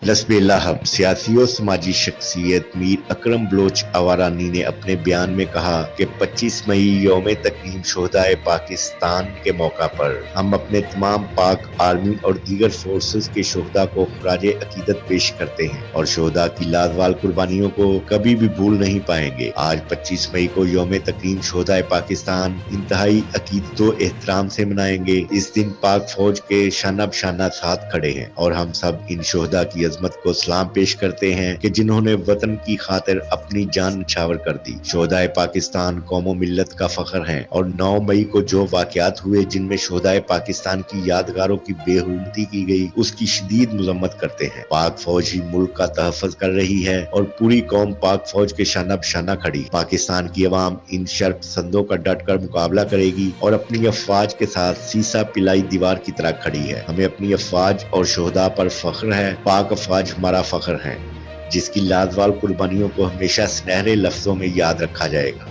लस्बेलाहब सियासी और समाजी शख्सियत मीर अकरम बलोच आवारानी ने अपने बयान में कहा कि 25 मई यौम तकरीम शोहदाए पाकिस्तान के मौका पर हम अपने तमाम पाक आर्मी और दीगर फोर्सेस के शोहदा को खराजे अकीदत पेश करते हैं और शोहदा की लाजवाल कुर्बानियों को कभी भी भूल नहीं पाएंगे। आज 25 मई को यौम तकरीम शोहदाए पाकिस्तान इंतहाई अकीदत व एहतराम से मनाएंगे। इस दिन पाक फौज के शाना बशाना साथ खड़े हैं और हम सब इन शोहदा की अजमत को सलाम पेश करते हैं कि जिन्होंने वतन की खातिर अपनी जान निछावर कर दी। शोहदाए पाकिस्तान कौम मिल्लत का फख्र हैं और 9 मई को जो वाकयात हुए जिनमें शोहदाए पाकिस्तान की यादगारों की बेहुरमती की गई उसकी शदीद मजम्मत करते हैं। पाक फौज ही मुल्क का तहफ़्फ़ुज़ कर रही है और पूरी कौम पाक फौज के शाना बशाना खड़ी। पाकिस्तान की अवाम इन शर्क पसंदों का डट कर मुकाबला करेगी और अपनी अफवाज के साथ सीसा पिलाई दीवार की तरह खड़ी है। हमें अपनी अफवाज और शोहदा पर फख्र है। पाक अफवाज हमारा फख्र है जिसकी लाजवाल कुर्बानियों को हमेशा सुनहरे लफ्जों में याद रखा जाएगा।